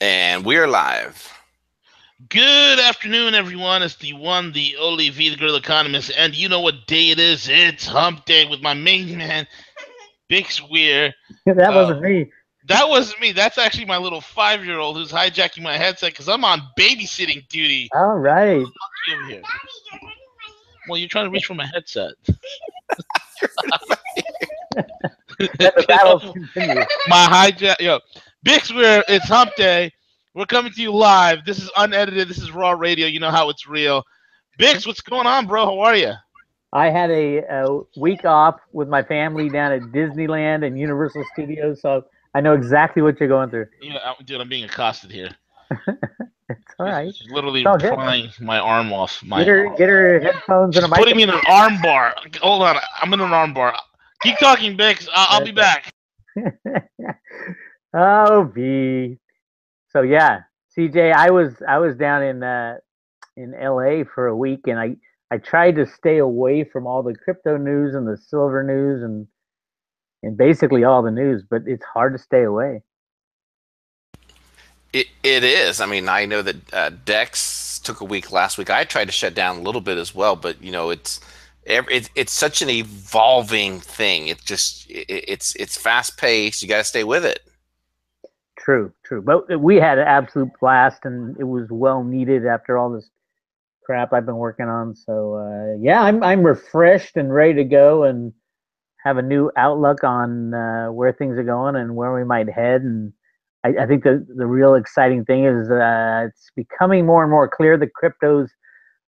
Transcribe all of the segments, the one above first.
And we're live. Good afternoon, everyone. It's the one, the only V, the Girl Economist, and you know what day it is? It's Hump Day with my main man, Bix Weir. That Uh, wasn't me. that wasn't me. That's actually my little 5-year-old who's hijacking my headset because I'm on babysitting duty. All right. Over here. Well, you're trying to reach for my headset. Let the battles continue. My hijack, yo, Bix Weir. It's Hump Day. We're coming to you live. This is unedited. This is raw radio. You know how it's real. Bix, what's going on, bro? How are you? I had a week off with my family down at Disneyland and Universal Studios, so I know exactly what you're going through. Yeah, dude, I'm being accosted here. It's all right. She's literally It's all good. prying my arm off. Get her headphones and a She's putting me microphone. in an arm bar. Hold on, I'm in an arm bar. Keep talking, Bix. I'll be back. Oh, B. So yeah, CJ, I was down in LA for a week, and I tried to stay away from all the crypto news and the silver news and basically all the news, but it's hard to stay away. It is. I mean, I know that Dex took a week last week. I tried to shut down a little bit as well, but you know, it's such an evolving thing. It's fast paced. You got to stay with it. True. But we had an absolute blast, and it was well needed after all this crap I've been working on. So yeah, I'm refreshed and ready to go, and have a new outlook on where things are going and where we might head. And I think the real exciting thing is it's becoming more and more clear that cryptos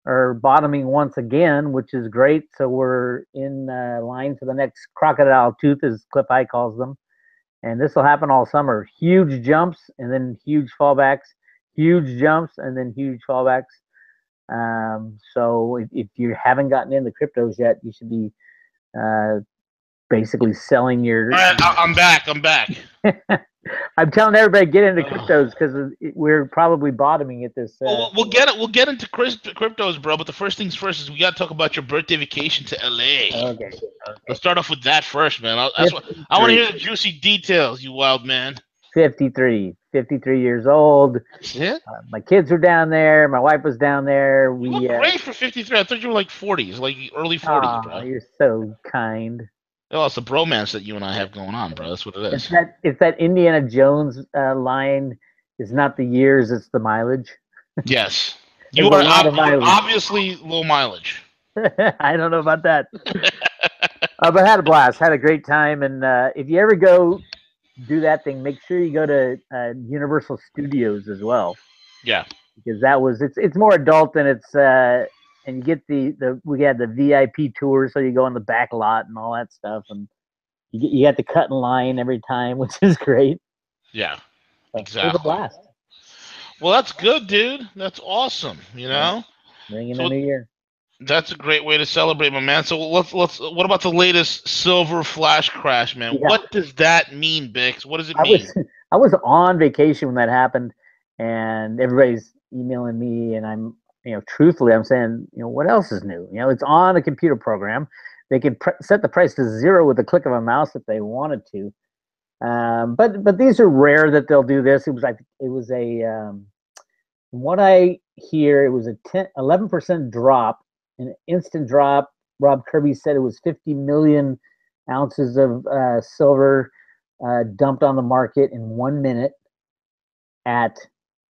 are bottoming once again, which is great. So we're in line for the next crocodile tooth, as Cliff High calls them. And this will happen all summer. Huge jumps and then huge fallbacks, huge jumps and then huge fallbacks. So if you haven't gotten into cryptos yet, you should be basically selling your. All right, I'm back. I'm telling everybody get into cryptos because we're probably bottoming at this. We'll get into cryptos, bro. But the first things first is we got to talk about your birthday vacation to LA. Okay. Let's start off with that first, man. I want to hear the juicy details, you wild man. 53 years old. Yeah. My kids were down there. My wife was down there. You look great for 53. I thought you were like 40s, like early 40s, bro. You're so kind. Oh, it's the bromance that you and I have going on, bro. That's what it is. It's that Indiana Jones line. It's not the years, it's the mileage. Yes. You are obviously low mileage. I don't know about that. But I had a blast. Had a great time. And if you ever go do that thing, make sure you go to Universal Studios as well. Yeah. Because it's more adult than it's and you get we had the VIP tour, so you go in the back lot and all that stuff, and you got to cut in line every time, which is great. Yeah, exactly. It was a blast. Well, that's good, dude. That's awesome. You know, bring in the new year. That's a great way to celebrate, my man. So let's. What about the latest silver flash crash, man? Yeah. What does that mean, Bix? What does it mean? I was on vacation when that happened, and everybody's emailing me, and I'm. Truthfully, I'm saying, what else is new? It's on a computer program. They can set the price to 0 with the click of a mouse if they wanted to. But these are rare that they'll do this. It was from what I hear, it was a 11% drop, an instant drop. Rob Kirby said it was 50 million ounces of silver dumped on the market in 1 minute at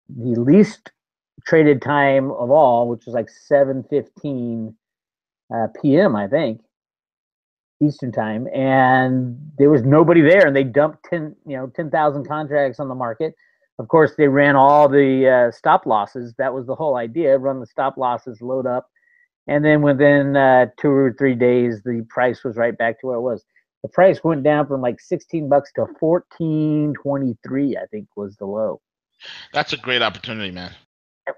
the least traded time of all, which was like 7:15 p.m. I think Eastern time, and there was nobody there, and they dumped 10,000 contracts on the market. Of course, they ran all the stop losses. That was the whole idea: run the stop losses, load up, and then within 2 or 3 days, the price was right back to where it was. The price went down from like $16 to $14.23. I think was the low. That's a great opportunity, man.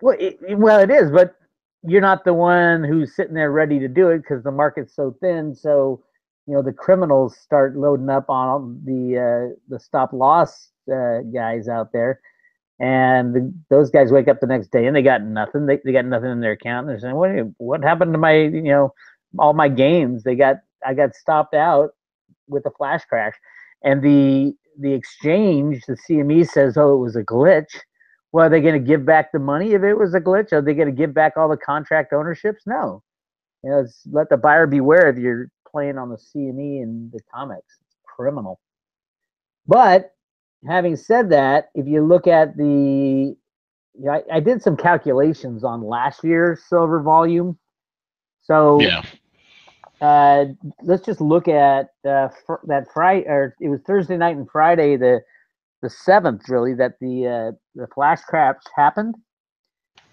Well, it is, but you're not the one who's sitting there ready to do it because the market's so thin. So, the criminals start loading up on the stop loss guys out there, and those guys wake up the next day and they got nothing. They got nothing in their account. They're saying, "What happened to my all my gains? I got stopped out with a flash crash," and the exchange, the CME says, "Oh, it was a glitch." Well, are they going to give back the money if it was a glitch? Are they going to give back all the contract ownerships? No. It's let the buyer beware if you're playing on the CME and the comics. It's criminal. But having said that, if you look at I did some calculations on last year's silver volume. So Yeah. Let's just look at that Friday, or it was Thursday night and Friday, the 7th, really, that the flash crash happened,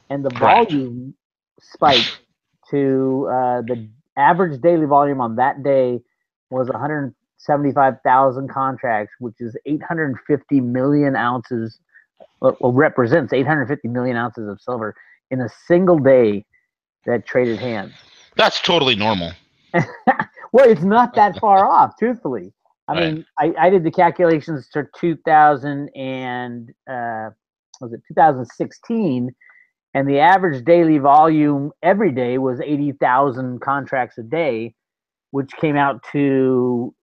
and the volume spiked to the average daily volume on that day was 175,000 contracts, which is 850 million ounces, represents 850 million ounces of silver in a single day that traded hands. That's totally normal. Well, it's not that far off, truthfully. I mean, I did the calculations for 2016, and the average daily volume every day was 80,000 contracts a day, which came out to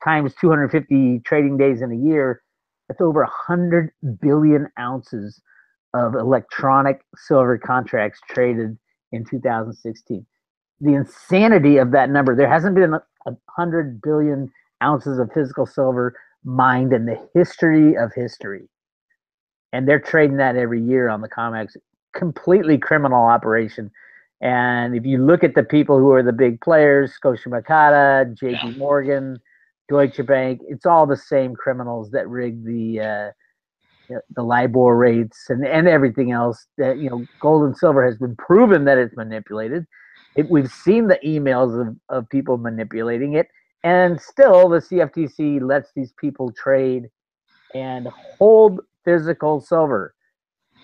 times 250 trading days in a year. That's over 100 billion ounces of electronic silver contracts traded in 2016. The insanity of that number. There hasn't been 100 billion ounces of physical silver mined in the history of history. And they're trading that every year on the COMEX. Completely criminal operation. And if you look at the people who are the big players, Scotiabank, JP Morgan, Deutsche Bank, it's all the same criminals that rig the LIBOR rates and everything else. That gold and silver has been proven that it's manipulated. We've seen the emails of people manipulating it, and still the CFTC lets these people trade and hold physical silver.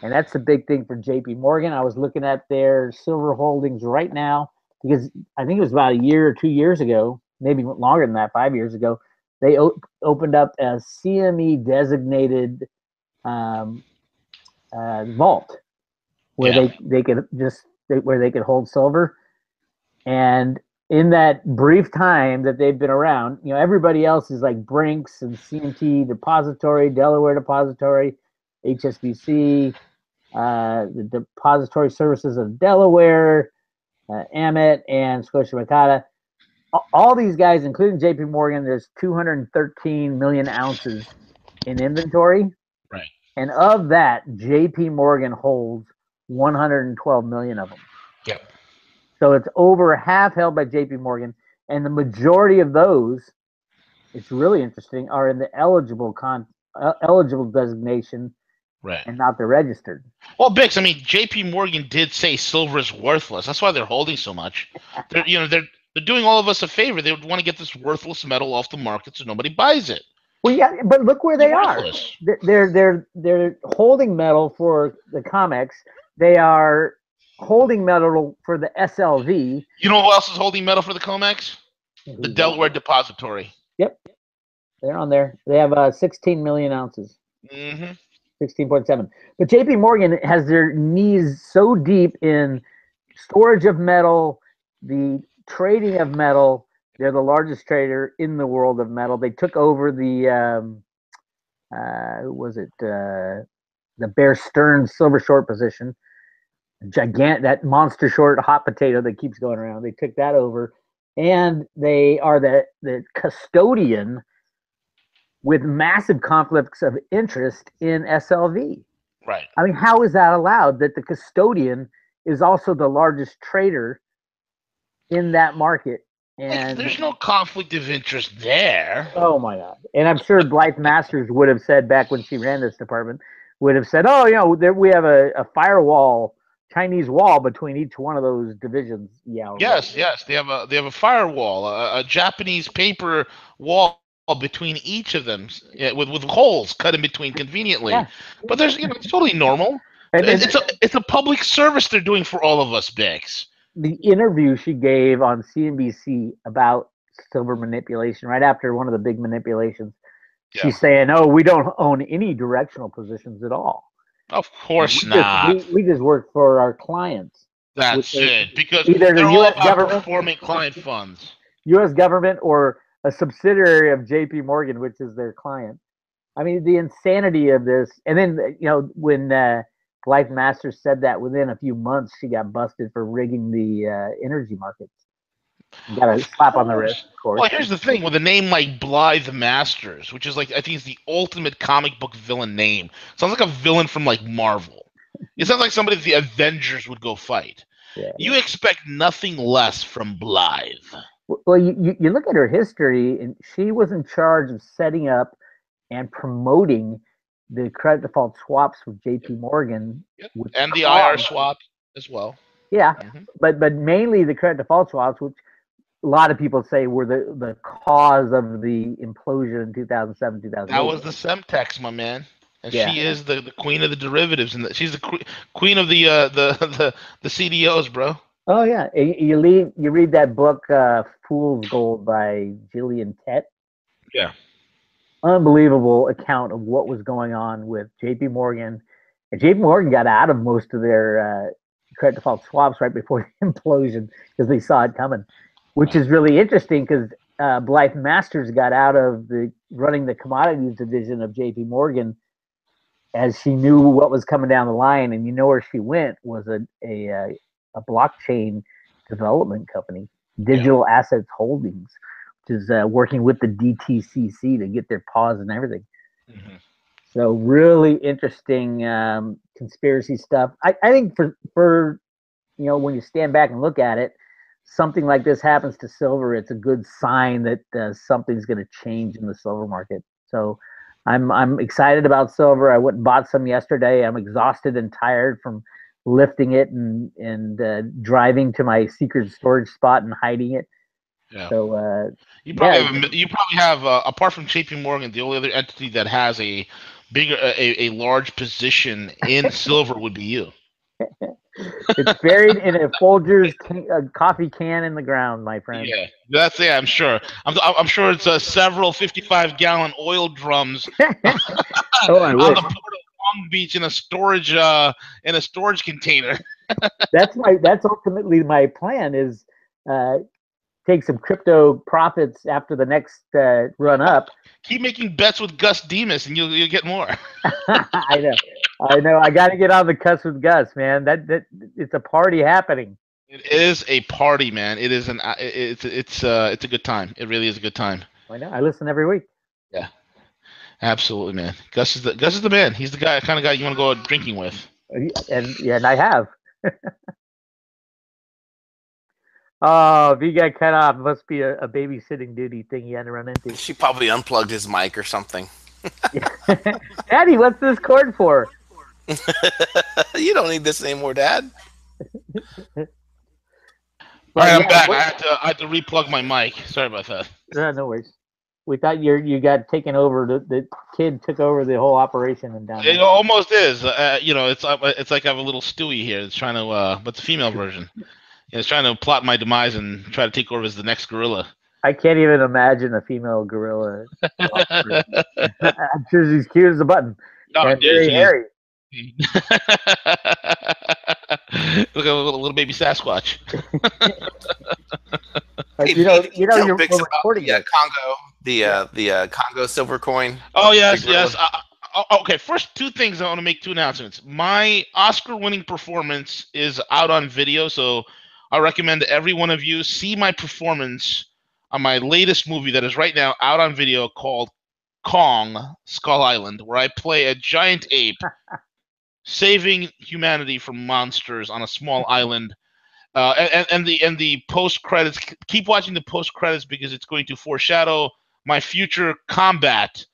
And that's the big thing for JP Morgan. I was looking at their silver holdings right now because I think it was about a year or 2 years ago, maybe longer than that, 5 years ago, they opened up a CME designated vault where they could hold silver. And in that brief time that they've been around, everybody else is like Brinks and CMT Depository, Delaware Depository, HSBC, the Depository Services of Delaware, Amit, and Scotiabank. All these guys, including JP Morgan, there's 213 million ounces in inventory. Right. And of that, JP Morgan holds 112 million of them. Yep. So it's over half held by JP Morgan, and the majority of those, it's really interesting, are in the eligible designation, and not the registered. Well, Bix, I mean, JP Morgan did say silver is worthless. That's why they're holding so much. They're doing all of us a favor. They want to get this worthless metal off the market so nobody buys it. Well, yeah, but look where they are. They're holding metal for the COMEX. They are holding metal for the SLV. You know who else is holding metal for the COMEX? The Delaware Depository. Yep. They're on there. They have 16 million ounces. 16.7. But JP Morgan has their knees so deep in storage of metal, the trading of metal. They're the largest trader in the world of metal. They took over the the Bear Stearns silver short position. That monster short hot potato that keeps going around. They took that over, and they are the custodian with massive conflicts of interest in SLV. Right. I mean, how is that allowed that the custodian is also the largest trader in that market? And there's no conflict of interest there. Oh my God. And I'm sure Blythe Masters would have said back when she ran this department, would have said, oh, we have a firewall, Chinese wall between each one of those divisions. Yeah. Yes. They have a firewall, a Japanese paper wall between each of them, with holes cut in between conveniently. Yeah. But there's it's totally normal. It's a public service they're doing for all of us, Bix. The interview she gave on CNBC about silver manipulation right after one of the big manipulations, she's saying, "Oh, we don't own any directional positions at all. Of course not. We just work for our clients. That's it. Because either they're the all U.S. about government, performing client funds, U.S. government, or a subsidiary of JP Morgan, which is their client." I mean, the insanity of this, and then when Blythe Masters said that, within a few months she got busted for rigging the energy markets. Got a slap on the wrist, of course. Well, here's the thing: with a name like Blythe Masters, which is like, I think, is the ultimate comic book villain name. Sounds like a villain from like Marvel. It sounds like somebody the Avengers would go fight. Yeah. You expect nothing less from Blythe. Well, you look at her history, and she was in charge of setting up and promoting the credit default swaps with J.P. Morgan, Yep. And the IR swap as well. Yeah, but mainly the credit default swaps, which a lot of people say were the cause of the implosion in 2007, 2008. That was the Semtex, my man. And she is the queen of the derivatives, and she's the queen of the CDOs, bro. Oh yeah, you read that book, Fool's Gold by Gillian Tett. Yeah. Unbelievable account of what was going on with J.P. Morgan, and J.P. Morgan got out of most of their credit default swaps right before the implosion because they saw it coming, which is really interesting because Blythe Masters got out of running the commodities division of J.P. Morgan as she knew what was coming down the line, and where she went was a blockchain development company, Digital Assets Holdings, which is working with the DTCC to get their paws and everything. Mm-hmm. So really interesting conspiracy stuff. I think for when you stand back and look at it, something like this happens to silver, it's a good sign that something's going to change in the silver market. So I'm excited about silver. I went and bought some yesterday. I'm exhausted and tired from lifting it and driving to my secret storage spot and hiding it. Yeah. So you probably have apart from JP Morgan, the only other entity that has a bigger a large position in silver would be you. It's buried in a Folgers coffee can in the ground, my friend. Yeah, that's it. I'm sure. I'm sure it's several 55-gallon oil drums on the port of Long Beach in a storage container. That's ultimately my plan is take some crypto profits after the next run up. Keep making bets with Gus Demas, and you'll get more. I know. I got to get on the cusp with Gus, man. That it's a party happening. It is a party, man. It is it's a good time. It really is a good time. I know. I listen every week. Yeah, absolutely, man. Gus is the man. He's the kind of guy you want to go out drinking with. And I have. Oh, if he got cut off, it must be a babysitting duty thing he had to run into. She probably unplugged his mic or something. Daddy, what's this cord for? You don't need this anymore, Dad. All right, I'm back. I had to replug my mic. Sorry about that. No worries. We thought you got taken over. The kid took over the whole operation and down. It almost is. It's like I have a little Stewie here. It's trying to, but it's a female version. It's trying to plot my demise and try to take over as the next gorilla. I can't even imagine a female gorilla. I'm sure she's cute as a button. Oh, and very hairy. Look at a little baby Sasquatch. You're recording Congo, the Congo silver coin. Oh yes. Okay, first two things I want to make, two announcements. My Oscar-winning performance is out on video, so I recommend every one of you see my performance on my latest movie that is right now out on video called Kong Skull Island, where I play a giant ape saving humanity from monsters on a small island. And the post credits. Keep watching the post credits because it's going to foreshadow my future combat,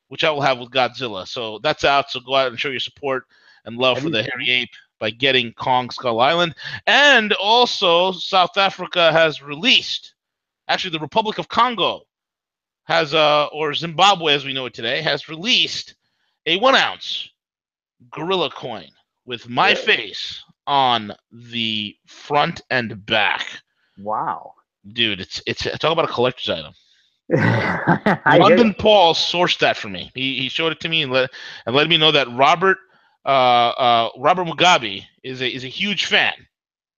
which I will have with Godzilla. So that's out. So go out and show your support and love for the hairy ape by getting Kong Skull Island. And also, South Africa has released, actually the Republic of Congo has, or Zimbabwe as we know it today, has released a 1-ounce gorilla coin with my face on the front and back. Wow. Dude, it's talk about a collector's item. London Paul sourced that for me. He showed it to me and let me know that Robert Mugabe is a huge fan.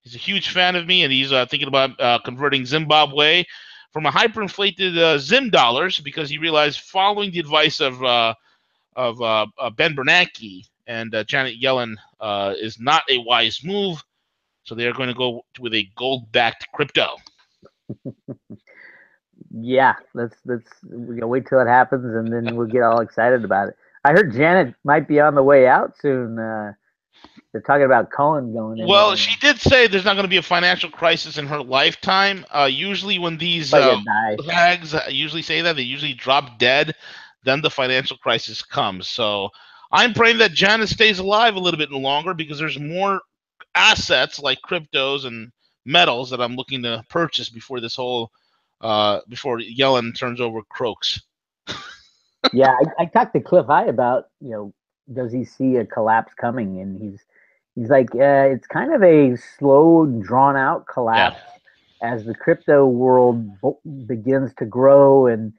He's a huge fan of me, and he's thinking about converting Zimbabwe from a hyperinflated Zim dollars because he realized, following the advice of Ben Bernanke and Janet Yellen is not a wise move. So they are going to go with a gold-backed crypto. Yeah, let's wait till it happens, and then we'll get all excited about it. I heard Janet might be on the way out soon. They're talking about Cohen going in. Well, she did say there's not going to be a financial crisis in her lifetime. Usually, when these flags usually say that, they usually drop dead. Then the financial crisis comes. So I'm praying that Janet stays alive a little bit longer because there's more assets like cryptos and metals that I'm looking to purchase before this whole before Yellen turns over croaks. Yeah, I talked to Cliff High about, does he see a collapse coming, and he's like, it's kind of a slow, drawn out collapse as the crypto world begins to grow and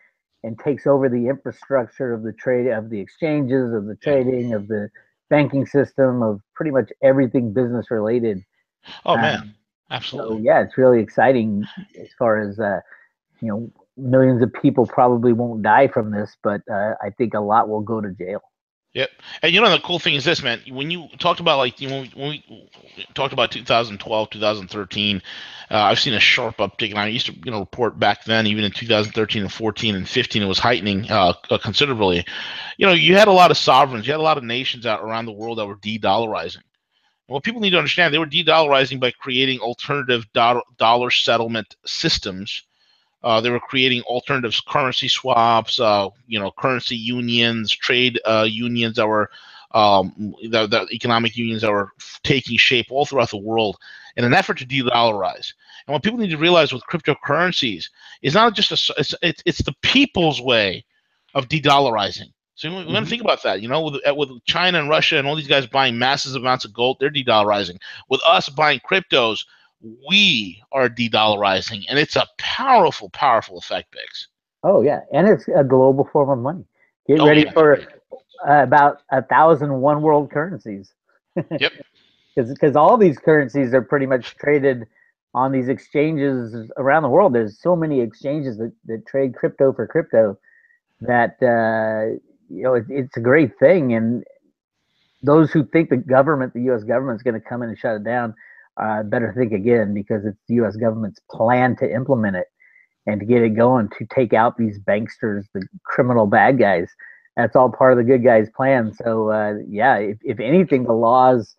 takes over the infrastructure of the trade, of the exchanges, of the trading, of the banking system, of pretty much everything business related. Oh man, absolutely. So yeah, it's really exciting as far as millions of people probably won't die from this, but I think a lot will go to jail. Yep. And the cool thing is this, man. When you talked about when we talked about 2012, 2013, I've seen a sharp uptick, and I used to report back then, even in 2013 and 14 and 15, it was heightening considerably. You had a lot of sovereigns, you had a lot of nations out around the world that were de-dollarizing. Well, people need to understand they were de-dollarizing by creating alternative dollar settlement systems. They were creating alternative currency swaps, currency unions, trade unions that were the economic unions that were taking shape all throughout the world in an effort to de-dollarize. And what people need to realize with cryptocurrencies is not just it's the people's way of de-dollarizing. So we're going to think about that. With China and Russia and all these guys buying massive amounts of gold, they're de-dollarizing. With us buying cryptos, we are de-dollarizing, and it's a powerful, powerful effect, Bix. Oh yeah, and it's a global form of money. Get ready for about 1,000 one world currencies. Yep. Because all these currencies are pretty much traded on these exchanges around the world. There's so many exchanges that trade crypto for crypto that it's a great thing. And those who think the U.S. government is going to come in and shut it down, better think again, because it's the U.S. government's plan to implement it and to get it going, to take out these banksters, the criminal bad guys. That's all part of the good guys' plan. So if anything, the laws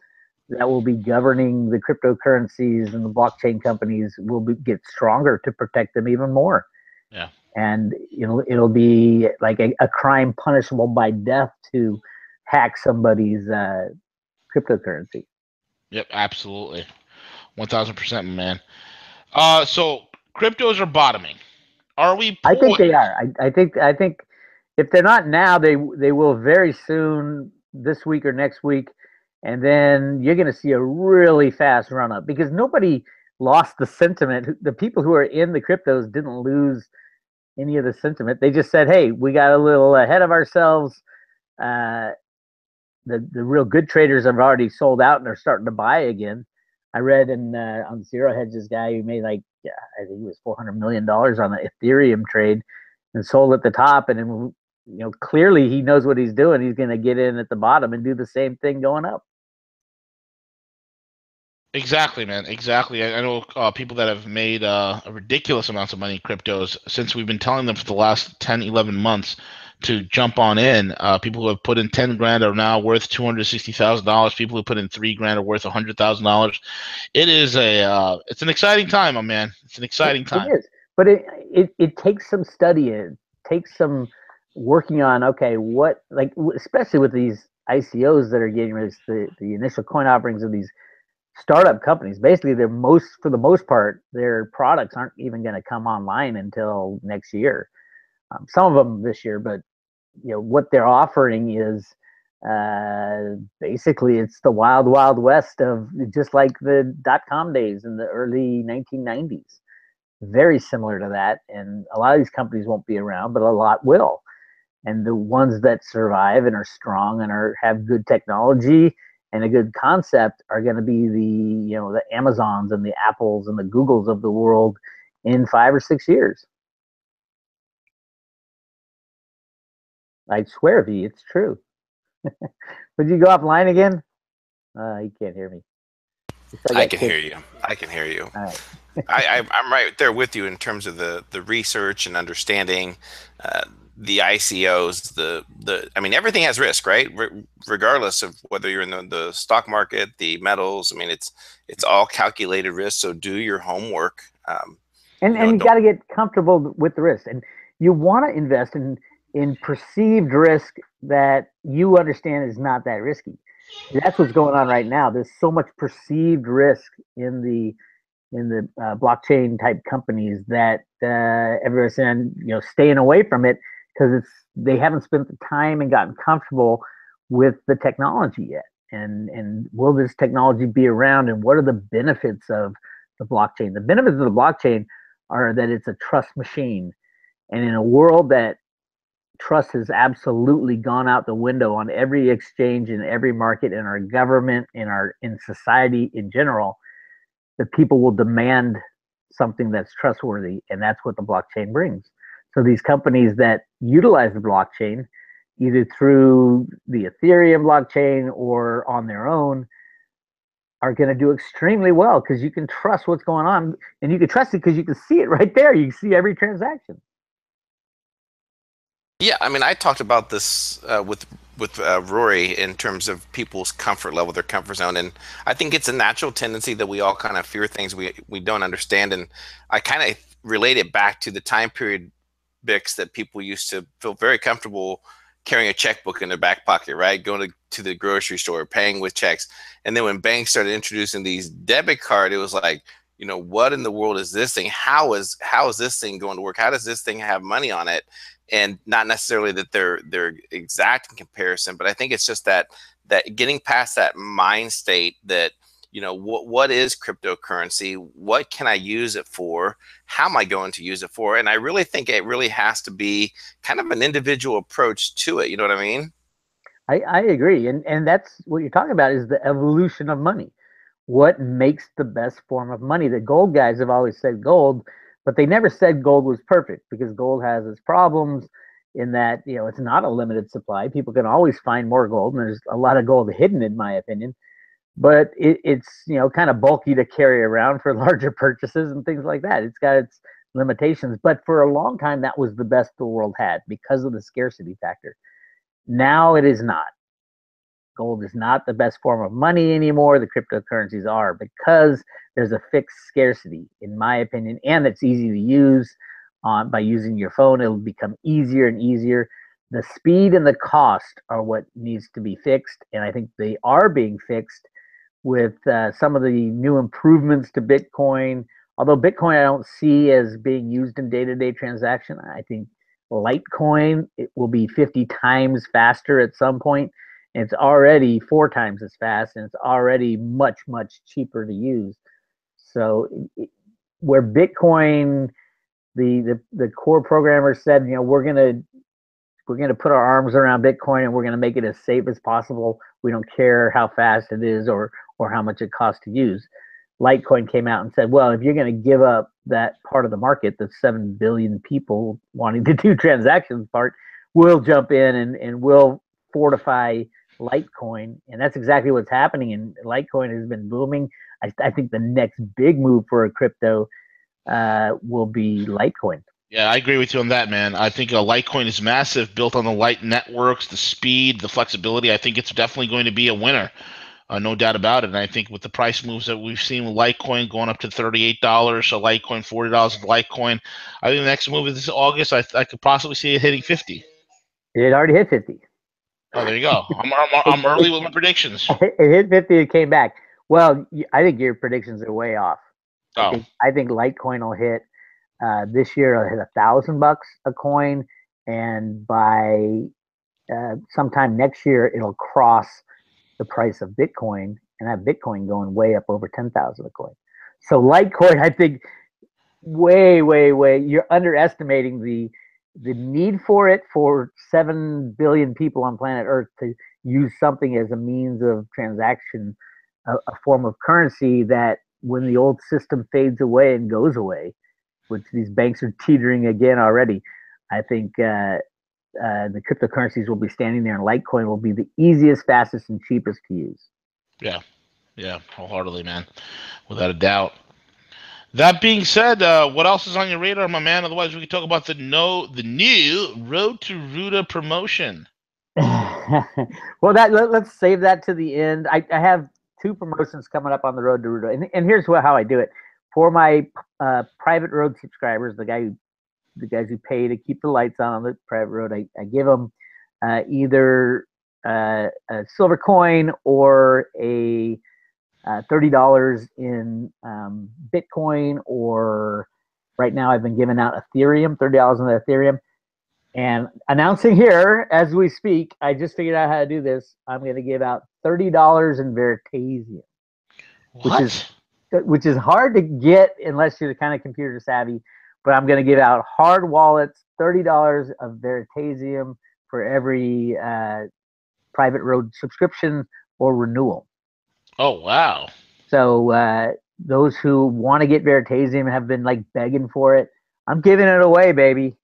that will be governing the cryptocurrencies and the blockchain companies will get stronger to protect them even more. Yeah. And it'll be like a crime punishable by death to hack somebody's cryptocurrency. Yep, absolutely. 1,000%, man. So cryptos are bottoming. Are we poised? I think they are. I think if they're not now, they will very soon, this week or next week, and then you're going to see a really fast run up because nobody lost the sentiment. The people who are in the cryptos didn't lose any of the sentiment. They just said, "Hey, we got a little ahead of ourselves." The real good traders have already sold out and are starting to buy again. I read on Zero Hedge's guy who made I think it was $400 million on the Ethereum trade and sold at the top, and then clearly he knows what he's doing. He's going to get in at the bottom and do the same thing going up. Exactly, man. Exactly. I know people that have made ridiculous amounts of money in cryptos since we've been telling them for the last 10, 11 months to jump on in. People who have put in 10 grand are now worth $260,000. People who put in 3 grand are worth $100,000. It is it's an exciting time, my man. It's an exciting time. It is, but it takes some study. It takes some working on. Okay, what especially with these ICOs that are getting released, the initial coin offerings of these startup companies. Basically, for the most part, their products aren't even going to come online until next year. Some of them this year, but what they're offering is basically it's the wild, wild west of just like the .com days in the early 1990s. Very similar to that, and a lot of these companies won't be around, but a lot will. And the ones that survive and are strong and have good technology and a good concept are going to be the Amazons and the Apples and the Googles of the world in 5 or 6 years. I swear to you, it's true. Would you go offline again? You can't hear me. I can hear you. I can hear you. All right. I'm right there with you in terms of the research and understanding the ICOs. I mean, everything has risk, right? Regardless of whether you're in the stock market, the metals. I mean, it's all calculated risk. So do your homework. And you got to get comfortable with the risk, and you want to invest in perceived risk that you understand is not that risky. That's what's going on right now. There's so much perceived risk in the blockchain type companies that everybody's saying, staying away from it because they haven't spent the time and gotten comfortable with the technology yet. And will this technology be around? And what are the benefits of the blockchain? The benefits of the blockchain are that it's a trust machine. And in a world that trust has absolutely gone out the window on every exchange, in every market, in our government, in society in general, that people will demand something that's trustworthy, and that's what the blockchain brings. So these companies that utilize the blockchain, either through the Ethereum blockchain or on their own, are going to do extremely well because you can trust what's going on, and you can trust it because you can see it right there. You can see every transaction. Yeah, I mean, I talked about this with Rory in terms of people's comfort level, their comfort zone, and I think it's a natural tendency that we all kind of fear things we don't understand, and I kind of relate it back to the time period, Bix, that people used to feel very comfortable carrying a checkbook in their back pocket, right? Going to the grocery store, paying with checks. And then when banks started introducing these debit card, it was like, what in the world is this thing? How is this thing going to work? How does this thing have money on it? And not necessarily that they're exact in comparison, but I think it's just that getting past that mind state that, what is cryptocurrency? What can I use it for? How am I going to use it for? And I really think it really has to be kind of an individual approach to it. You know what I mean? I agree. And that's what you're talking about, is the evolution of money. What makes the best form of money? The gold guys have always said gold, but they never said gold was perfect, because gold has its problems in that, it's not a limited supply. People can always find more gold, and there's a lot of gold hidden, in my opinion. But it's kind of bulky to carry around for larger purchases and things like that. It's got its limitations. But for a long time, that was the best the world had because of the scarcity factor. Now it is not. Gold is not the best form of money anymore. The cryptocurrencies are, because there's a fixed scarcity, in my opinion, and it's easy to use. By using your phone, it'll become easier and easier. The speed and the cost are what needs to be fixed, and I think they are being fixed with some of the new improvements to Bitcoin. Although Bitcoin I don't see as being used in day-to-day transaction. I think Litecoin, it will be 50 times faster at some point. And it's already 4 times as fast, and it's already much, much cheaper to use. So where Bitcoin, the core programmers said, we're gonna put our arms around Bitcoin, and we're gonna make it as safe as possible. We don't care how fast it is or how much it costs to use. Litecoin came out and said, well, if you're going to give up that part of the market, the 7 billion people wanting to do transactions part, we'll jump in and we'll fortify Litecoin. And that's exactly what's happening. And Litecoin has been booming. I think the next big move for a crypto will be Litecoin. Yeah, I agree with you on that, man. I think Litecoin is massive, built on the light networks, the speed, the flexibility. I think it's definitely going to be a winner. No doubt about it. And I think with the price moves that we've seen with Litecoin going up to $38, so Litecoin $40 of Litecoin, I think the next move is this August. I could possibly see it hitting 50. It already hit 50. Oh, there you go. I'm early with my predictions. It hit 50. It came back. Well, I think your predictions are way off. Oh. I think Litecoin will hit this year. It'll hit $1,000 a coin, and by sometime next year, it'll cross the price of Bitcoin, and have Bitcoin going way up over 10,000 a coin. So Litecoin, I think, way, you're underestimating the need for it for 7 billion people on planet Earth to use something as a means of transaction, a form of currency that, when the old system fades away and goes away, which these banks are teetering again already, I think the cryptocurrencies will be standing there, and Litecoin will be the easiest, fastest, and cheapest to use. Yeah, wholeheartedly, man, without a doubt. That being said, what else is on your radar, my man? Otherwise, we can talk about the new Road to Ruta promotion. Well, let's save that to the end. I have 2 promotions coming up on the Road to Ruta, and here's how I do it. For my private road subscribers, the guys who pay to keep the lights on the private road, I give them either a silver coin or a $30 in Bitcoin, or right now I've been giving out Ethereum, $30 in the Ethereum. And announcing here as we speak, I just figured out how to do this. I'm going to give out $30 in Veritasium, which is hard to get unless you're the kind of computer savvy. But I'm going to give out hard wallets, $30 of Veritasium for every private road subscription or renewal. Oh, wow. So those who want to get Veritasium have been like begging for it. I'm giving it away, baby.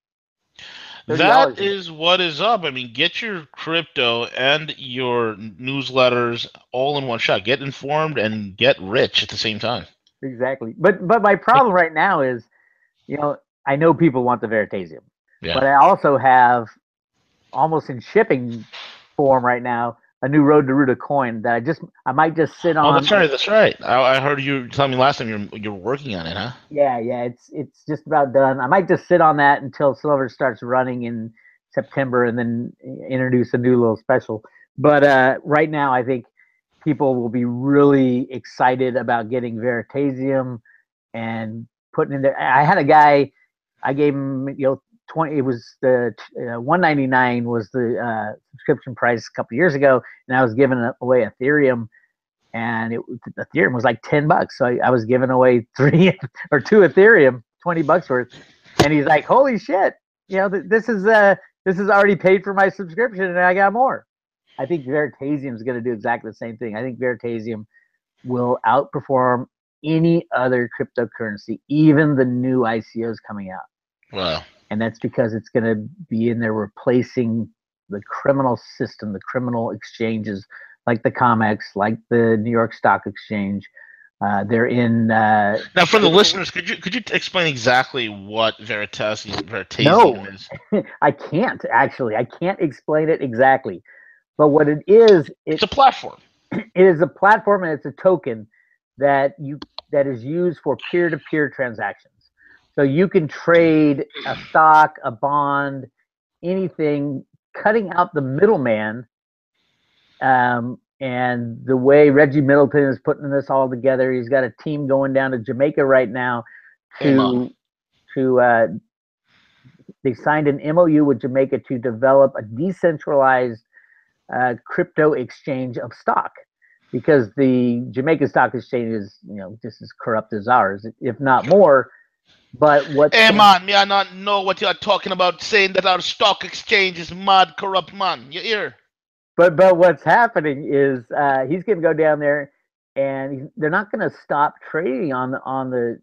That is what is up. I mean, get your crypto and your newsletters all in one shot. Get informed and get rich at the same time. Exactly. But my problem right now is, I know people want the Veritasium, but I also have almost in shipping form right now a new Road to Ruta coin that I might just sit on. Oh, that's right. I heard you tell me last time you're working on it, huh? Yeah, it's just about done. I might just sit on that until Silver starts running in September, and then introduce a new little special. But right now, I think people will be really excited about getting Veritasium and putting in there. I had a guy, I gave him 20. It was the $199 was the subscription price a couple years ago, and I was giving away Ethereum, and Ethereum was like $10. So I was giving away 3 or 2 Ethereum, $20 worth, and he's like, "Holy shit! This is already paid for my subscription, and I got more." I think Veritasium is going to do exactly the same thing. I think Veritasium will outperform any other cryptocurrency, even the new ICOs coming out. Wow. And that's because it's going to be in there replacing the criminal system, the criminal exchanges like the COMEX, like the New York Stock Exchange. They're in. Now, for the listeners, could you explain exactly what Veritasium is? No, I can't actually. I can't explain it exactly. But what it is, it's a platform. It is a platform, and it's a token that is used for peer-to-peer transactions. So you can trade a stock, a bond, anything, cutting out the middleman. And the way Reggie Middleton is putting this all together, he's got a team going down to Jamaica right now they signed an MOU with Jamaica to develop a decentralized crypto exchange of stock, because the Jamaica Stock Exchange is just as corrupt as ours, if not more. But hey man, me I not know what you're talking about, saying that our stock exchange is mad corrupt, man. You hear? But what's happening is he's going to go down there, and they're not going to stop trading on the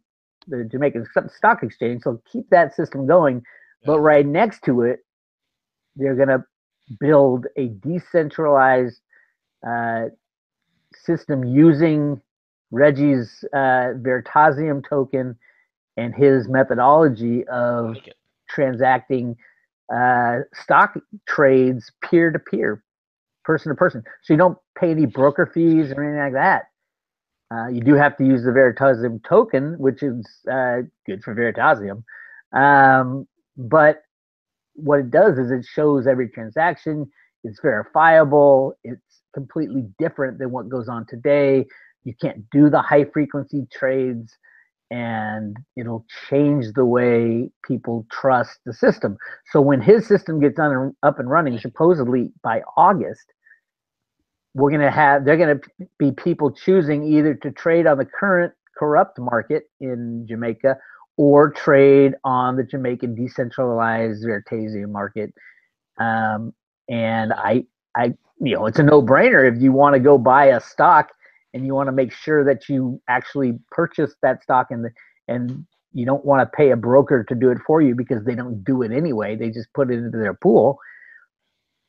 Jamaican Stock Exchange. So keep that system going. But right next to it, they're going to build a decentralized system using Reggie's Veritasium token and his methodology of transacting stock trades peer-to-peer, person-to-person. So you don't pay any broker fees or anything like that. You do have to use the Veritasium token, which is good for Veritasium. But what it does is it shows every transaction. It's verifiable. It's completely different than what goes on today. You can't do the high-frequency trades, and it'll change the way people trust the system. So when his system gets up and running, supposedly by August, they're going to be people choosing either to trade on the current corrupt market in Jamaica or trade on the Jamaican decentralized Veritasium market. And it's a no-brainer. If you want to go buy a stock and you want to make sure that you actually purchase that stock, and you don't want to pay a broker to do it for you because they don't do it anyway, they just put it into their pool.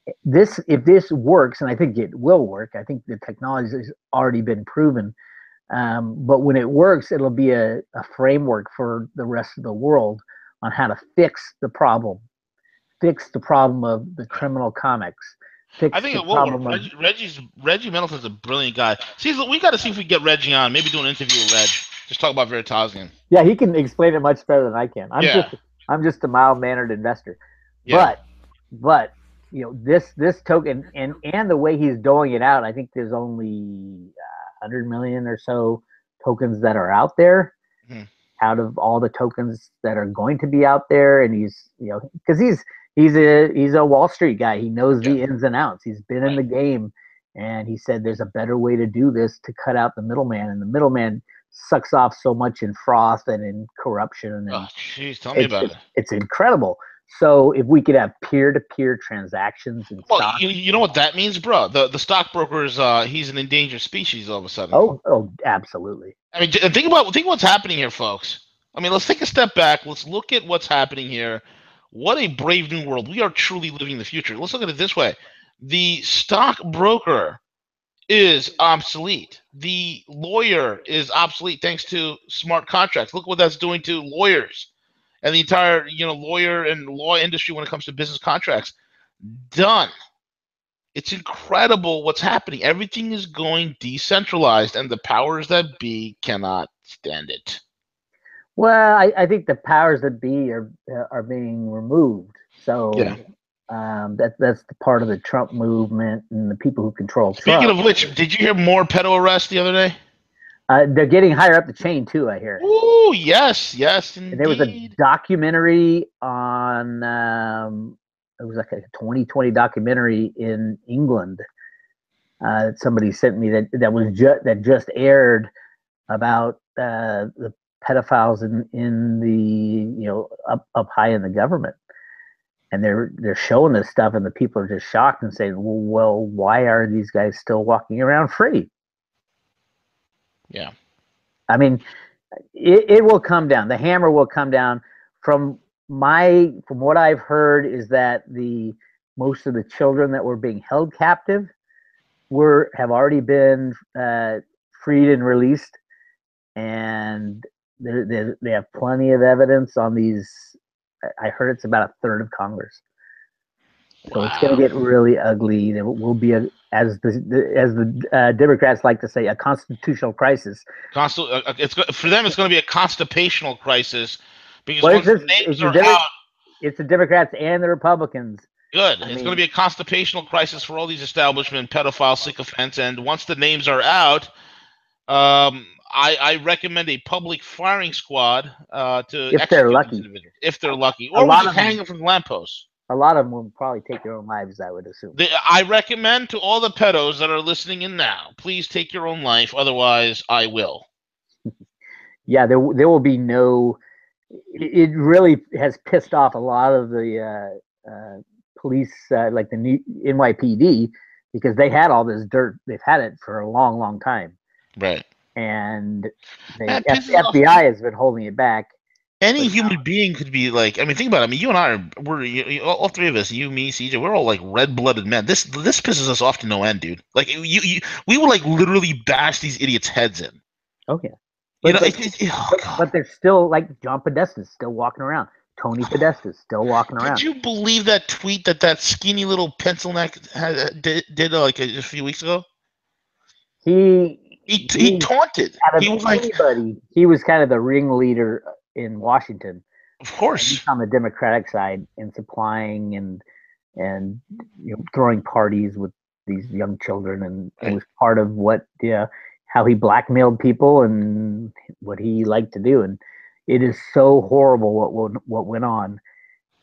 if this works, and I think it will work, I think the technology has already been proven. But when it works, it'll be a framework for the rest of the world on how to fix the problem of the criminal comics. I think it will work. Reggie Middleton's a brilliant guy. See, we got to see if we get Reggie on. Maybe do an interview with Reg. Just talk about Veritasium. Yeah, he can explain it much better than I can. I'm just a mild mannered investor. Yeah. But this token and the way he's doling it out, I think there's only 100 million or so tokens that are out there. Mm-hmm. Out of all the tokens that are going to be out there, and he's because he's a Wall Street guy. He knows the ins and outs. He's been in the game, and he said there's a better way to do this to cut out the middleman, and the middleman sucks off so much in froth and in corruption. And jeez, tell me about it. It's incredible. So if we could have peer-to-peer transactions and stock, you know what that means, bro? The stockbroker's he's an endangered species all of a sudden. Oh, absolutely. I mean, think what's happening here, folks. I mean, let's take a step back. Let's look at what's happening here. What a brave new world. We are truly living the future. Let's look at it this way. The stockbroker is obsolete. The lawyer is obsolete thanks to smart contracts. Look what that's doing to lawyers and the entire lawyer and law industry when it comes to business contracts. Done. It's incredible what's happening. Everything is going decentralized, and the powers that be cannot stand it. Well, I think the powers that be are being removed. So that's the part of the Trump movement and the people who control Trump. Speaking of which, did you hear more pedo arrests the other day? They're getting higher up the chain too, I hear. Ooh, yes, indeed. There was a documentary on it was like a 2020 documentary in England. Somebody sent me that just aired about the pedophiles in the up high in the government, and they're showing this stuff, and the people are just shocked and saying, well, why are these guys still walking around free? Yeah, I mean, it will come down. The hammer will come down. From what I've heard is that most of the children that were being held captive have already been freed and released, and they have plenty of evidence on these. I heard it's about a third of Congress. So It's going to get really ugly. There will be as the Democrats like to say, a constitutional crisis. For them, it's going to be a constipational crisis because once the names are out, it's the Democrats and the Republicans. Good. It's going to be a constipational crisis for all these establishment pedophile sycophants, and once the names are out, I recommend a public firing squad to if they're lucky. If they're lucky, or we just hang them from the lampposts. A lot of them will probably take their own lives, I would assume. I recommend to all the pedos that are listening in now, please take your own life. Otherwise, I will. Yeah, there will be no. It really has pissed off a lot of the police, like the new NYPD, because they had all this dirt. They've had it for a long, long time. Right. And the FBI has been holding it back. Any human being could be like, I mean, think about it. I mean, you and I we're all three of us, you, me, CJ, we're all like red-blooded men. This pisses us off to no end, dude. Like we will like literally bash these idiots' heads in. Oh yeah. But they're still like John Podesta's still walking around. Tony Podesta's still walking around. Did you believe that tweet that skinny little pencil neck did like a few weeks ago? He taunted. He was like he was kind of the ringleader in Washington. Of course. He's on the Democratic side in supplying and throwing parties with these young children, and it was part of what how he blackmailed people and what he liked to do. And it is so horrible what went on.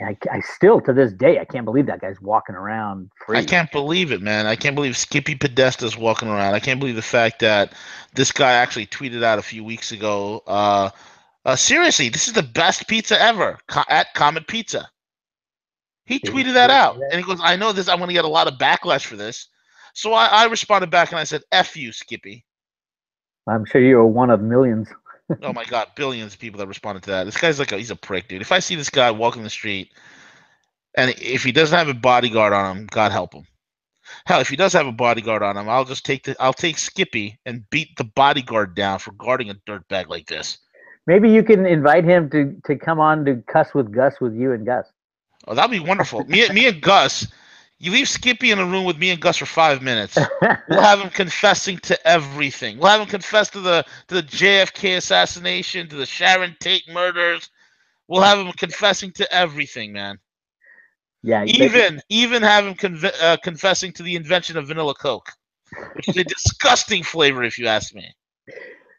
And I still, to this day, I can't believe that guy's walking around free. I can't believe it, man. I can't believe Skippy Podesta's walking around. I can't believe the fact that this guy actually tweeted out a few weeks ago, seriously, this is the best pizza ever at Comet Pizza. He tweeted that out, and he goes, I know this. I'm going to get a lot of backlash for this. So I responded back, and I said, F you, Skippy. I'm sure you are one of millions. Oh, my God, billions of people that responded to that. This guy's he's a prick, dude. If I see this guy walking the street, And if he doesn't have a bodyguard on him, God help him. Hell, if he does have a bodyguard on him, I'll take Skippy and beat the bodyguard down for guarding a dirtbag like this. Maybe you can invite him to come on to cuss with Gus with you and Gus. Oh, that'd be wonderful. Me and Gus. You leave Skippy in a room with me and Gus for 5 minutes. We'll have him confessing to everything. We'll have him confess to the JFK assassination, to the Sharon Tate murders. We'll have him confessing to everything, man. Yeah, even have him confessing to the invention of vanilla Coke, which is a disgusting flavor, if you ask me.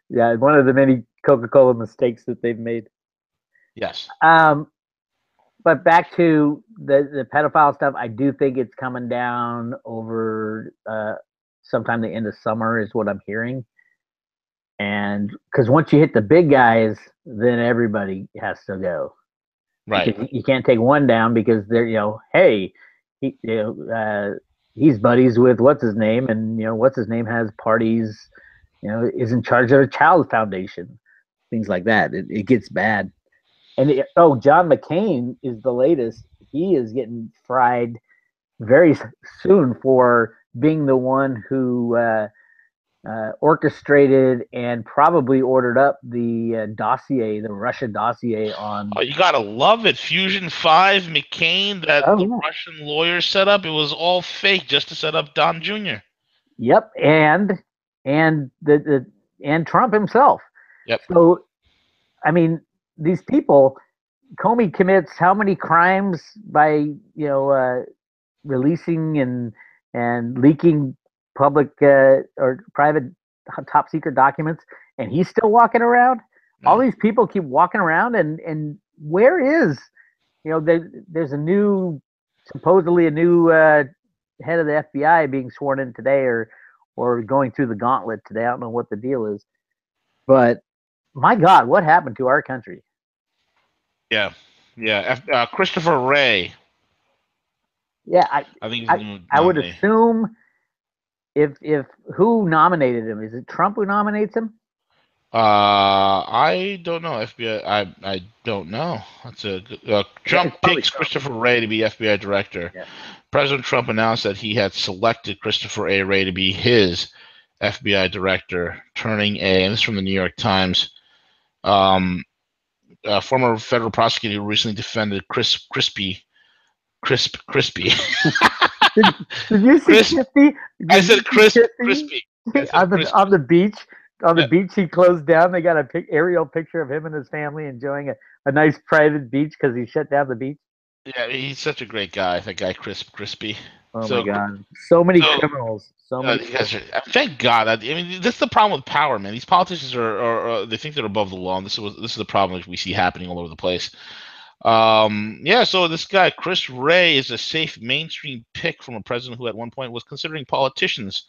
Yeah, one of the many Coca-Cola mistakes that they've made. Yes. But back to the pedophile stuff, I do think it's coming down over sometime the end of summer is what I'm hearing. And because once you hit the big guys, then everybody has to go. Right. Because you can't take one down because they're, hey, he's buddies with what's his name, and what's his name has parties, is in charge of a child foundation, things like that. It gets bad. And John McCain is the latest. He is getting fried very soon for being the one who orchestrated and probably ordered up the dossier, the Russia dossier on. Oh, you gotta love it. Fusion 5, McCain, the Russian lawyer set up. It was all fake just to set up Don Jr. Yep, and Trump himself. Yep. So, I mean, these people, Comey commits how many crimes by releasing and leaking public or private top secret documents, and he's still walking around. All these people keep walking around, and where is there's supposedly a new head of the FBI being sworn in today, or going through the gauntlet today. I don't know what the deal is, but my God, what happened to our country? Yeah. Christopher Wray. Yeah, I think I would assume if who nominated him? Is it Trump who nominates him? I don't know. FBI. I don't know. That's a good, Trump picks Christopher Wray to be FBI director. Yeah. President Trump announced that he had selected Christopher A. Wray to be his FBI director, turning and this is from the New York Times. Former federal prosecutor who recently defended Crispy. Did you see Crispy? I said Crispy. On the beach. On the beach, he closed down. They got a aerial picture of him and his family enjoying a nice private beach because he shut down the beach. Yeah, he's such a great guy. That guy, Crispy. Oh my God! So many criminals. So many. Thank God. I mean, this is the problem with power, man. These politicians are they think they're above the law. And this is the problem that we see happening all over the place. So this guy, Chris Wray, is a safe mainstream pick from a president who at one point was considering politicians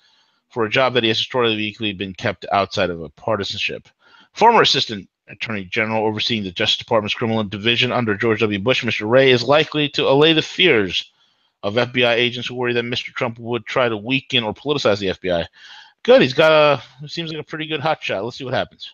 for a job that he has historically been kept outside of a partisanship. Former assistant attorney general overseeing the Justice Department's criminal division under George W. Bush, Mr. Wray is likely to allay the fears of FBI agents who worry that Mr. Trump would try to weaken or politicize the FBI. Good. He's got seems like a pretty good hotshot. Let's see what happens.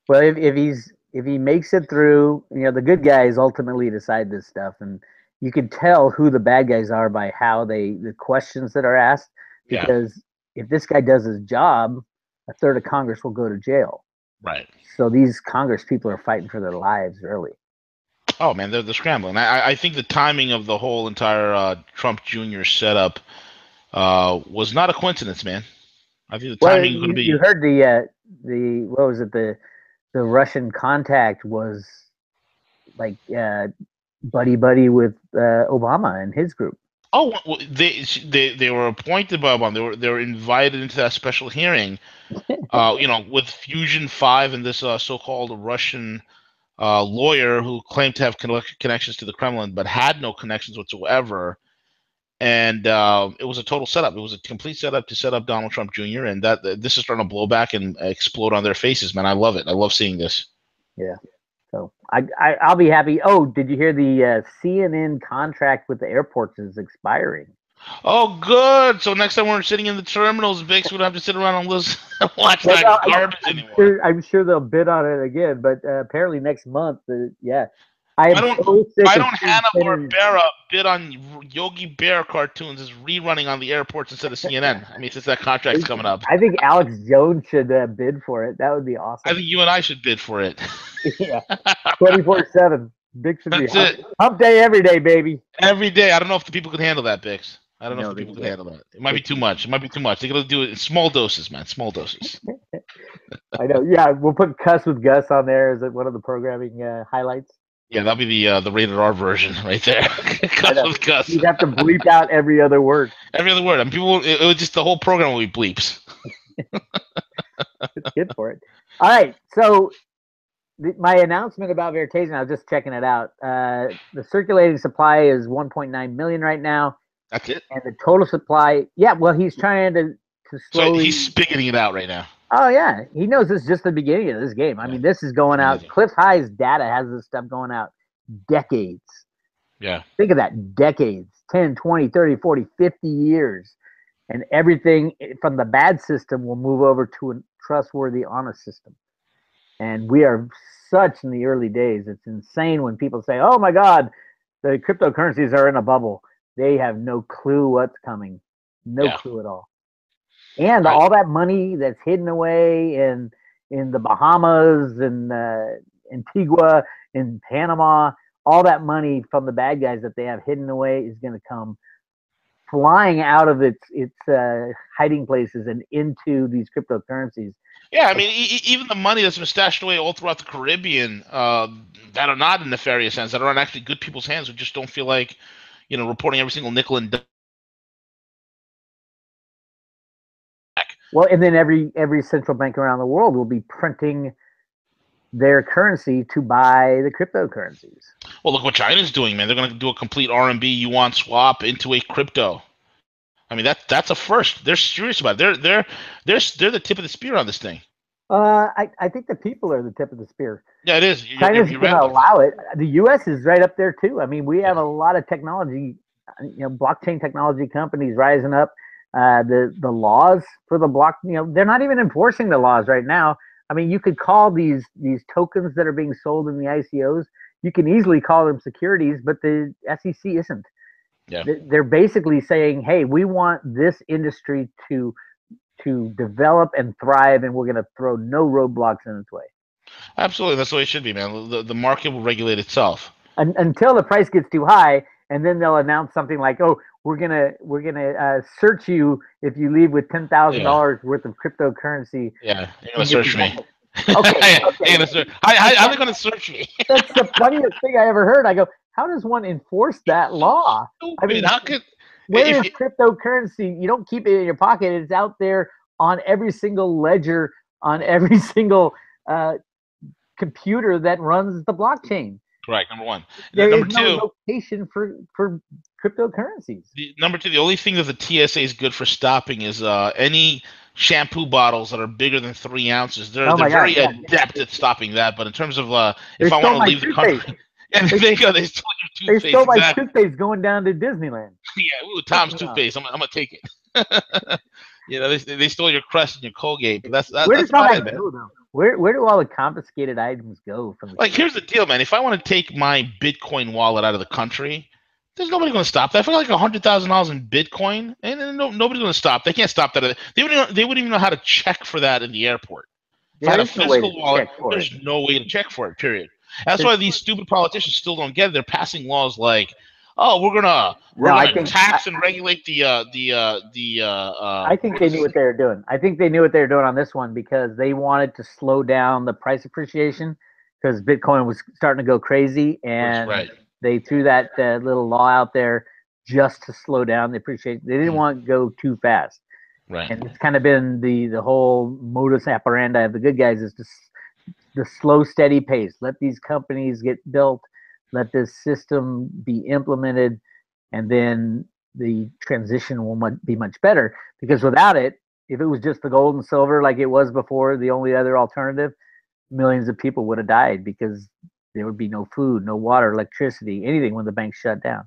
Well, if he makes it through, the good guys ultimately decide this stuff, and you can tell who the bad guys are by how the questions that are asked. Because if this guy does his job, a third of Congress will go to jail. Right. So these Congress people are fighting for their lives, really. Oh man, they're scrambling. I think the timing of the whole entire Trump Jr. setup was not a coincidence, man. I think the timing is going to be. You heard the what was it, the Russian contact was like buddy with Obama and his group. Oh, well, they were appointed by Obama. They were invited into that special hearing. With Fusion 5 and this so-called Russian lawyer who claimed to have connections to the Kremlin but had no connections whatsoever. And it was a total setup. It was a complete setup to set up Donald Trump Jr. And this is starting to blow back and explode on their faces, man. I love it. I love seeing this. Yeah. So I'll be happy. Oh, did you hear the CNN contract with the airports is expiring? Oh, good. So next time we're sitting in the terminals, Bix, we don't have to sit around and watch garbage anymore. I'm sure they'll bid on it again, but apparently next month, I Why am don't so sick why of don't seeing senators. Hanna-Barbera bid on Yogi Bear cartoons as rerunning on the airports instead of CNN? I mean, since that contract's coming up, I think Alex Jones should bid for it. That would be I awesome. think you and I should bid for it. Yeah, 24/7. Bix should be That's it. hump day every day, baby. Every day. I don't know if the people can handle that, Bix. I don't know No, if the they people can can't. handle that. It might be too much. It might be too much. They gotta do it in small doses, man. Small doses. I know. Yeah, we'll put Cuss with Gus on there as one of the programming highlights. Yeah, that'll be the rated R version right there. Cuss with Gus. You'd have to bleep out every other word. Every other word. I mean, people. It was just the whole program will be bleeps. It's good for it. All right, so my announcement about Veritasium, I was just checking it out. The circulating supply is 1.9 million right now. That's it. And the total supply, yeah. Well, he's trying to slowly. So he's spigoting it out right now. Oh yeah, he knows this is just the beginning of this game. I mean, this is going out. Cliff High's data has this stuff going out decades. Yeah. Think of that, decades, 10, 20, 30, 40, 50 years. And everything from the bad system will move over to a trustworthy, honest system. And we are such in the early days. It's insane when people say, oh my God, the cryptocurrencies are in a bubble. They have no clue what's coming. No clue at all. And all that money that's hidden away in the Bahamas and Antigua, in Panama, all that money from the bad guys that they have hidden away is going to come flying out of its hiding places and into these cryptocurrencies. Yeah, I mean, even the money that's been stashed away all throughout the Caribbean that are not in nefarious hands, that are in actually good people's hands who just don't feel like, reporting every single nickel and dime. Well, and then every central bank around the world will be printing their currency to buy the cryptocurrencies. Well, look what China's doing, man. They're going to do a complete RMB yuan swap into a crypto. I mean, that's a first. They're serious about it. They're the tip of the spear on this thing. I think the people are the tip of the spear. Yeah, it is. China's going to allow it. The U.S. is right up there too. I mean, we have a lot of technology, blockchain technology companies rising up. The laws for the block, they're not even enforcing the laws right now. I mean, you could call these tokens that are being sold in the ICOs, you can easily call them securities, but the SEC isn't. Yeah. They're basically saying, hey, we want this industry to develop and thrive, and we're going to throw no roadblocks in its way. Absolutely. That's the way it should be, man. The market will regulate itself. Until the price gets too high, and then they'll announce something like, oh, we're gonna search you if you leave with $10,000 worth of cryptocurrency. Yeah, you're gonna search me. Okay. How are they gonna search me? That's the funniest thing I ever heard. I go, how does one enforce that law? I mean, where is cryptocurrency? You don't keep it in your pocket. It's out there on every single ledger, on every single computer that runs the blockchain. Correct. Number one. There number is two, no location for cryptocurrencies. Number two, the only thing that the TSA is good for stopping is any shampoo bottles that are bigger than 3 ounces. They're very adept at stopping that. But in terms of if I want to leave the country, and they stole your toothpaste. They stole my toothpaste going down to Disneyland. Yeah, Tom's toothpaste. I'm gonna take it. They stole your Crest and your Colgate. But that's about it, man. Where do all the confiscated items go from? Here's the deal, man. If I want to take my Bitcoin wallet out of the country, there's nobody going to stop that. If I got like $100,000 in Bitcoin, and nobody's going to stop. They can't stop that. They wouldn't even know how to check for that in the airport. If I had a physical wallet, there's no way to check for it. Period. That's why these stupid politicians still don't get it. They're passing laws like, "Oh, we're gonna tax and regulate the." I think they knew what they were doing. I think they knew what they were doing on this one because they wanted to slow down the price appreciation because Bitcoin was starting to go crazy, and they threw that little law out there just to slow down the appreciation. They didn't want to go too fast. Right. And it's kind of been the whole modus operandi of the good guys is the slow, steady pace. Let these companies get built. Let this system be implemented, and then the transition will be much better. Because without it, if it was just the gold and silver like it was before, the only other alternative, millions of people would have died because there would be no food, no water, electricity, anything when the banks shut down.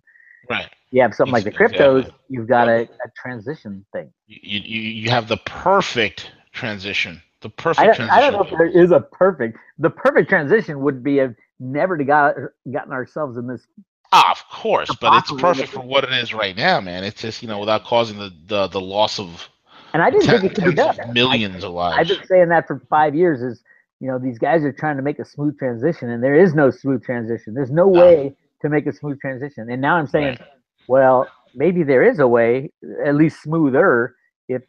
Right. You have something like the cryptos, you've got a transition thing. You have the perfect transition. The perfect transition. I don't know if there is a perfect. The perfect transition would be if never to gotten ourselves in this. Of course, but it's perfect for what it is right now, man. It's just, without causing the loss of and I didn't think it could be done. Millions of lives. I've been saying that for 5 years. Is these guys are trying to make a smooth transition, and there is no smooth transition. There's no way to make a smooth transition. And now I'm saying, well, maybe there is a way, at least smoother, if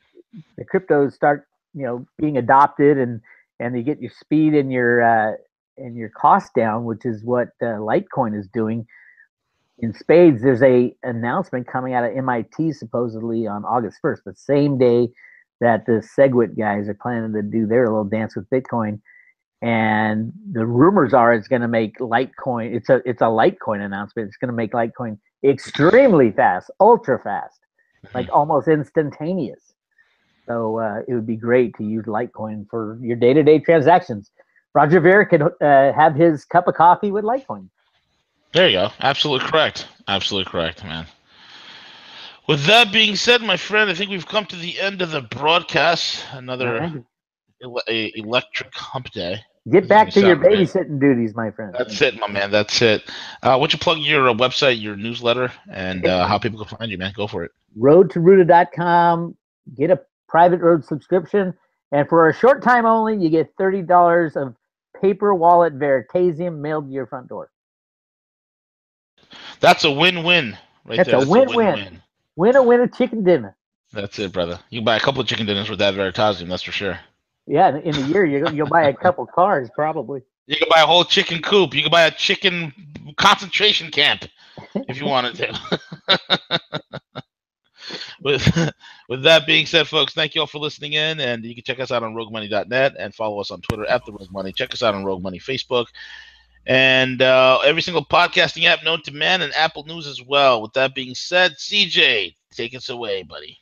the cryptos start, being adopted, and you get your speed and your cost down, which is what Litecoin is doing. In spades, there's a announcement coming out of MIT supposedly on August 1st, the same day that the SegWit guys are planning to do their little dance with Bitcoin. And the rumors are it's going to make Litecoin, it's a Litecoin announcement. It's going to make Litecoin extremely fast, ultra fast, like almost instantaneous. So it would be great to use Litecoin for your day-to-day transactions. Roger Ver could have his cup of coffee with Litecoin. There you go. Absolutely correct. Absolutely correct, man. With that being said, my friend, I think we've come to the end of the broadcast. Another electric hump day. Get back to your babysitting duties, my friend. That's it, my man. That's it. Why don't you plug your website, your newsletter, and how people can find you, man? Go for it. RoadtoRootA.com. Get a private road subscription. And for a short time only, you get $30 of paper wallet Veritasium mailed to your front door. That's a win-win right there. That's a win-win. Win a chicken dinner. That's it, brother. You can buy a couple of chicken dinners with that Veritasium, that's for sure. Yeah, in a year, you'll buy a couple cars, probably. You can buy a whole chicken coop. You can buy a chicken concentration camp if you wanted to. With that being said, folks, thank you all for listening in. And you can check us out on roguemoney.net and follow us on Twitter @TheRogueMoney. Check us out on Rogue Money Facebook. And every single podcasting app known to man, and Apple News as well. With that being said, CJ, take us away, buddy.